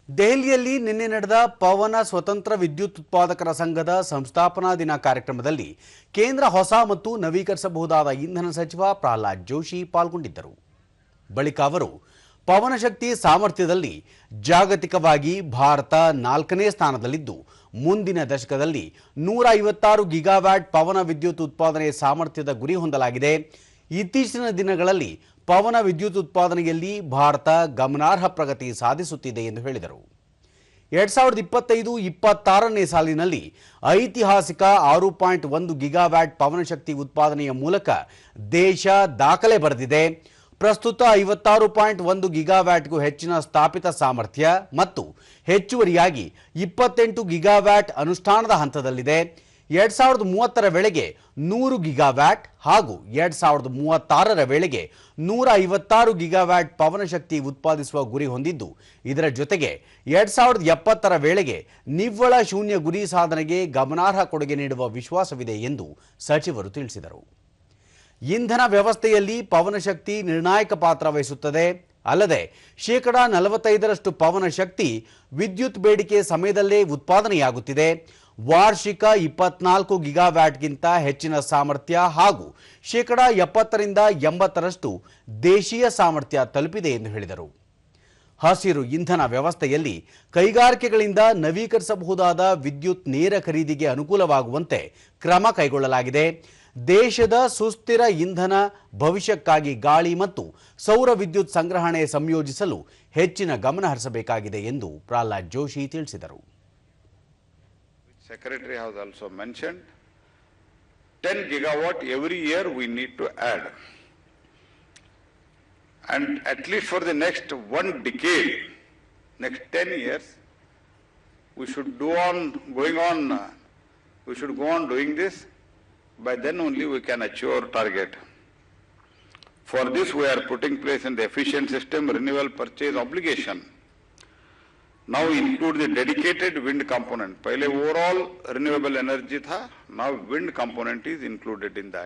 ದೆಹಲಿಯಲ್ಲಿ ನಿನ್ನೆ ನಡೆದ ಪವನ ಸ್ವತಂತ್ರ ವಿದ್ಯುತ್ ಉತ್ಪಾದಕರ ಸಂಘದ ಸಂಸ್ಥಾಪನಾ ದಿನ ಕಾರ್ಯಕ್ರಮದಲ್ಲಿ ಕೇಂದ್ರ ಹೊಸ ಮತ್ತು ನವೀಕರಿಸಬಹುದಾದ ಇಂಧನ ಸಚಿವ ಪ್ರಹ್ಲಾದ್ ಜೋಶಿ ಪಾಲ್ಗೊಂಡಿದ್ದರು. ಬಳಿಕ ಅವರು ಪವನ ಶಕ್ತಿ ಸಾಮರ್ಥ್ಯದಲ್ಲಿ ಜಾಗತಿಕವಾಗಿ ಭಾರತ 4ನೇ ಸ್ಥಾನದಲ್ಲಿದ್ದು ಮುಂದಿನ ದಶಕದಲ್ಲಿ 156 ಗಿಗಾವ್ಯಾಟ್ ಪವನ ವಿದ್ಯುತ್ ಉತ್ಪಾದನೆ ಸಾಮರ್ಥ್ಯದ ಗುರಿ ಹೊಂದಲಾಗಿದೆ. ಇತ್ತೀಚಿನ ದಿನಗಳಲ್ಲಿ ಪವನ ವಿದ್ಯುತ್ ಉತ್ಪಾದನೆಯಲ್ಲಿ ಭಾರತ ಗಮನಾರ್ಹ ಪ್ರಗತಿ ಸಾಧಿಸುತ್ತಿದೆ ಎಂದು ಹೇಳಿದರು. 2025-26ನೇ ಸಾಲಿನಲ್ಲಿ ಐತಿಹಾಸಿಕ 6.1 ಗಿಗಾವ್ಯಾಟ್ ಪವನ ಶಕ್ತಿ ಉತ್ಪಾದನೆಯ ಮೂಲಕ ದೇಶ ದಾಖಲೆ ಬರೆದಿದೆ. ಪ್ರಸ್ತುತ 56.1 ಗಿಗಾವ್ಯಾಟ್ಗೂ ಹೆಚ್ಚಿನ ಸ್ಥಾಪಿತ ಸಾಮರ್ಥ್ಯ ಮತ್ತು ಹೆಚ್ಚುವರಿಯಾಗಿ 28 ಗಿಗಾವ್ಯಾಟ್ ಅನುಷ್ಠಾನದ ಹಂತದಲ್ಲಿದೆ. 2030ರ ವೇಳೆಗೆ 100 ಗಿಗಾವ್ಯಾಟ್ ಹಾಗೂ 2036ರ ವೇಳೆಗೆ 156 ಗಿಗಾವ್ಯಾಟ್ ಪವನ ಶಕ್ತಿ ಉತ್ಪಾದಿಸುವ ಗುರಿ ಹೊಂದಿದ್ದು, ಇದರ ಜೊತೆಗೆ 2070ರ ವೇಳೆಗೆ ನಿವ್ವಳ ಶೂನ್ಯ ಗುರಿ ಸಾಧನೆಗೆ ಗಮನಾರ್ಹ ಕೊಡುಗೆ ನೀಡುವ ವಿಶ್ವಾಸವಿದೆ ಎಂದು ಸಚಿವರು ತಿಳಿಸಿದರು. ಇಂಧನ ವ್ಯವಸ್ಥೆಯಲ್ಲಿ ಪವನ ಶಕ್ತಿ ನಿರ್ಣಾಯಕ ಪಾತ್ರ ವಹಿಸುತ್ತದೆ. ಅಲ್ಲದೆ 45% ಪವನ ಶಕ್ತಿ ವಿದ್ಯುತ್ ಬೇಡಿಕೆ ಸಮಯದಲ್ಲೇ ಉತ್ಪಾದನೆಯಾಗುತ್ತಿದೆ. ವಾರ್ಷಿಕ 24 ಗಿಗಾವ್ಯಾಟ್ಗಿಂತ ಹೆಚ್ಚಿನ ಸಾಮರ್ಥ್ಯ ಹಾಗೂ 70% ದೇಶೀಯ ಸಾಮರ್ಥ್ಯ ತಲುಪಿದೆ ಎಂದು ಹೇಳಿದರು. ಹಸಿರು ಇಂಧನ ವ್ಯವಸ್ಥೆಯಲ್ಲಿ ಕೈಗಾರಿಕೆಗಳಿಂದ ನವೀಕರಿಸಬಹುದಾದ ವಿದ್ಯುತ್ ನೇರ ಖರೀದಿಗೆ ಅನುಕೂಲವಾಗುವಂತೆ ಕ್ರಮ ಕೈಗೊಳ್ಳಲಾಗಿದೆ. ದೇಶದ ಸುಸ್ಥಿರ ಇಂಧನ ಭವಿಷ್ಯಕ್ಕಾಗಿ ಗಾಳಿ ಮತ್ತು ಸೌರ ವಿದ್ಯುತ್ ಸಂಗ್ರಹಣೆ ಸಂಯೋಜಿಸಲು ಹೆಚ್ಚಿನ ಗಮನ ಹರಿಸಬೇಕಾಗಿದೆ ಎಂದು ಪ್ರಹ್ಲಾದ್ ಜೋಶಿ ತಿಳಿಸಿದರು. Secretary has also mentioned 10 gigawatt every year we need to add, and at least for the next one decade, next 10 years, we should go on doing this. By then only we can achieve our target. For this we are putting place in the efficient system renewable purchase obligation. Now include the dedicated wind component. पहले overall renewable energy था, now wind component is included in that.